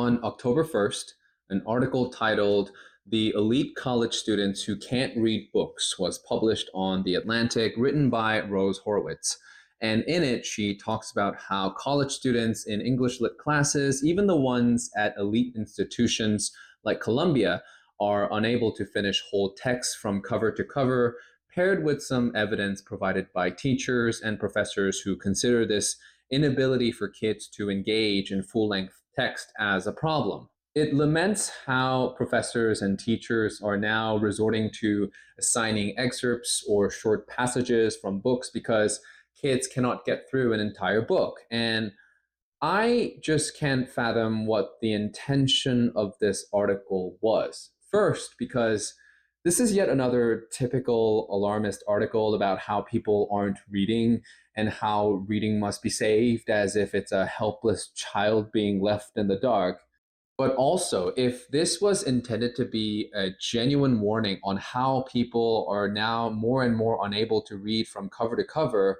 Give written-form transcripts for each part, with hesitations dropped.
on October 1st, an article titled The Elite College Students Who Can't Read Books was published on The Atlantic, written by Rose Horowitz. And in it, she talks about how college students in English lit classes, even the ones at elite institutions like Columbia, are unable to finish whole texts from cover to cover, paired with some evidence provided by teachers and professors who consider this inability for kids to engage in full-length text as a problem. It laments how professors and teachers are now resorting to assigning excerpts or short passages from books because kids cannot get through an entire book. And I just can't fathom what the intention of this article was. First, because this is yet another typical alarmist article about how people aren't reading and how reading must be saved as if it's a helpless child being left in the dark. But also, if this was intended to be a genuine warning on how people are now more and more unable to read from cover to cover,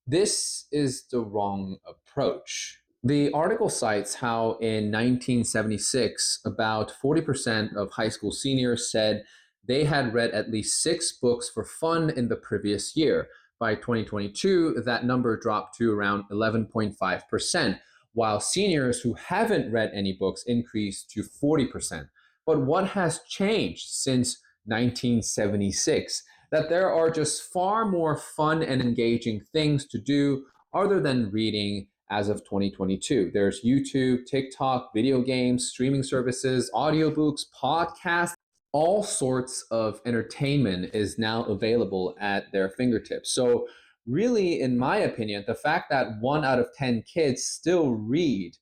this is the wrong approach. The article cites how in 1976, about 40% of high school seniors said they had read at least 6 books for fun in the previous year. By 2022, that number dropped to around 11.5%, while seniors who haven't read any books increased to 40%. But what has changed since 1976? That there are just far more fun and engaging things to do other than reading as of 2022. There's YouTube, TikTok, video games, streaming services, audiobooks, podcasts, all sorts of entertainment is now available at their fingertips. So really, in my opinion, the fact that 1 out of 10 kids still read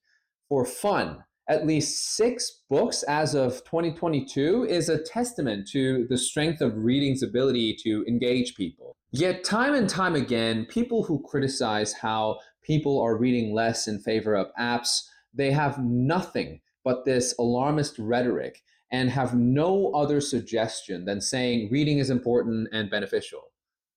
for fun at least 6 books as of 2022 is a testament to the strength of reading's ability to engage people. Yet, time and time again, people who criticize how people are reading less in favor of apps, they have nothing but this alarmist rhetoric and have no other suggestion than saying reading is important and beneficial.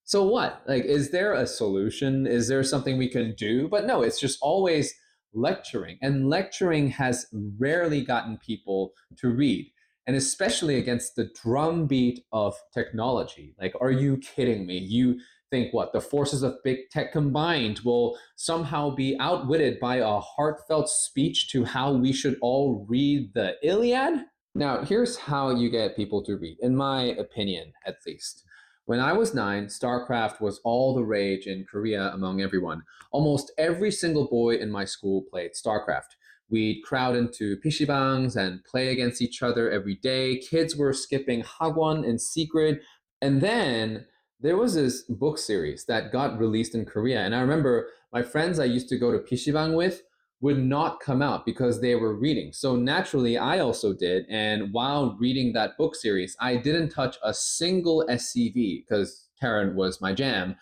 So what? Like, is there a solution? Is there something we can do? But no, it's just always lecturing. And lecturing has rarely gotten people to read, and especially against the drumbeat of technology. Like, are you kidding me? You think what? The forces of big tech combined will somehow be outwitted by a heartfelt speech to how we should all read the Iliad? Now, here's how you get people to read, in my opinion, at least. When I was 9, StarCraft was all the rage in Korea among everyone. Almost every single boy in my school played StarCraft. We'd crowd into PCbangs and play against each other every day. Kids were skipping hagwon in secret. And then there was this book series that got released in Korea. And I remember my friends I used to go to PCbang with would not come out because they were reading. So naturally, I also did. And while reading that book series, I didn't touch a single SCV because Karen was my jam.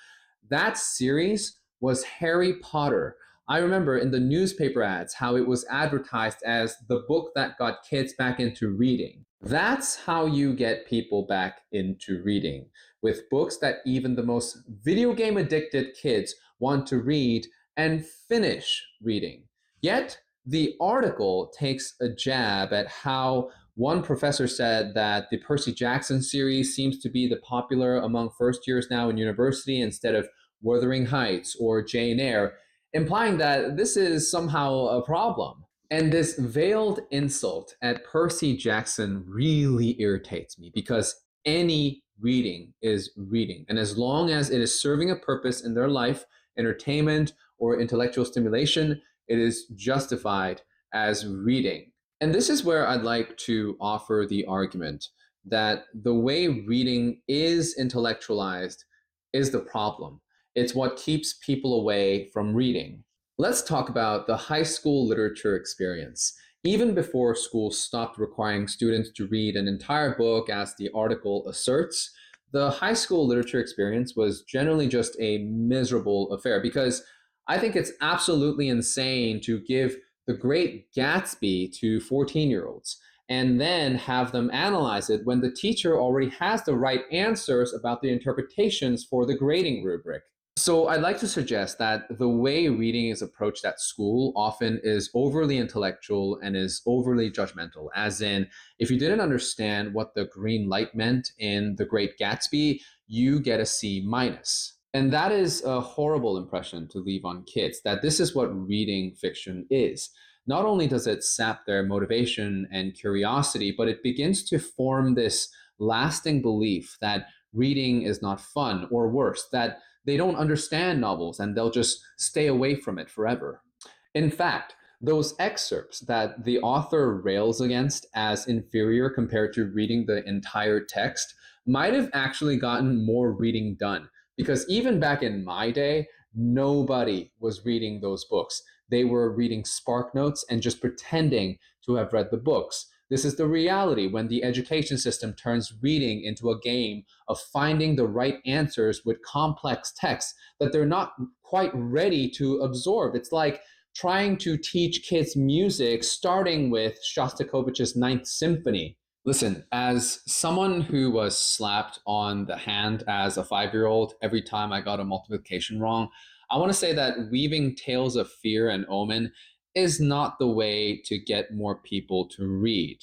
That series was Harry Potter. I remember in the newspaper ads how it was advertised as the book that got kids back into reading. That's how you get people back into reading, with books that even the most video game addicted kids want to read and finish reading. Yet, the article takes a jab at how one professor said that the Percy Jackson series seems to be the popular among first years now in university instead of Wuthering Heights or Jane Eyre, implying that this is somehow a problem. And this veiled insult at Percy Jackson really irritates me because any reading is reading. And as long as it is serving a purpose in their life, entertainment or intellectual stimulation, it is justified as reading. And this is where I'd like to offer the argument that the way reading is intellectualized is the problem. It's what keeps people away from reading. Let's talk about the high school literature experience. Even before schools stopped requiring students to read an entire book, as the article asserts, the high school literature experience was generally just a miserable affair because I think it's absolutely insane to give The Great Gatsby to 14-year-olds and then have them analyze it when the teacher already has the right answers about the interpretations for the grading rubric. So I'd like to suggest that the way reading is approached at school often is overly intellectual and is overly judgmental. As in, if you didn't understand what the green light meant in The Great Gatsby, you get a C minus. And that is a horrible impression to leave on kids, that this is what reading fiction is. Not only does it sap their motivation and curiosity, but it begins to form this lasting belief that reading is not fun, or worse, that they don't understand novels and they'll just stay away from it forever. In fact, those excerpts that the author rails against as inferior compared to reading the entire text might have actually gotten more reading done. Because even back in my day, nobody was reading those books. They were reading Spark Notes and just pretending to have read the books. This is the reality when the education system turns reading into a game of finding the right answers with complex texts that they're not quite ready to absorb. It's like trying to teach kids music starting with Shostakovich's Ninth Symphony. Listen, as someone who was slapped on the hand as a 5 year old every time I got a multiplication wrong, I want to say that weaving tales of fear and omen is not the way to get more people to read.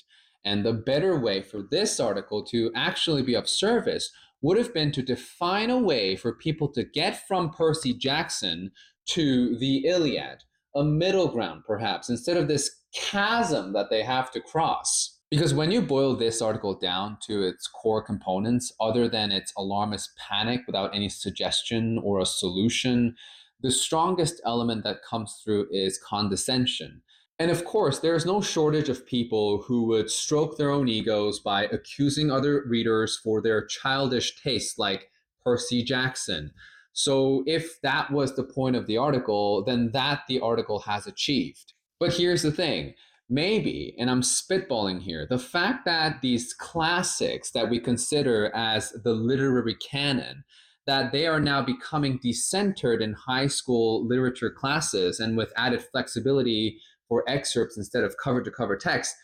And the better way for this article to actually be of service would have been to define a way for people to get from Percy Jackson to the Iliad, a middle ground perhaps, instead of this chasm that they have to cross. Because when you boil this article down to its core components, other than its alarmist panic without any suggestion or a solution, the strongest element that comes through is condescension. And of course, there's no shortage of people who would stroke their own egos by accusing other readers for their childish tastes, like Percy Jackson. So, if that was the point of the article, then that the article has achieved. But here's the thing, maybe, and I'm spitballing here, the fact that these classics that we consider as the literary canon, that they are now becoming decentered in high school literature classes and with added flexibility for excerpts instead of cover to cover text,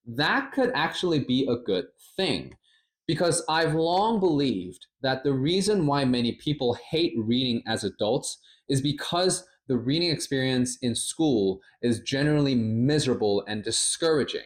that could actually be a good thing. Because I've long believed that the reason why many people hate reading as adults is because the reading experience in school is generally miserable and discouraging.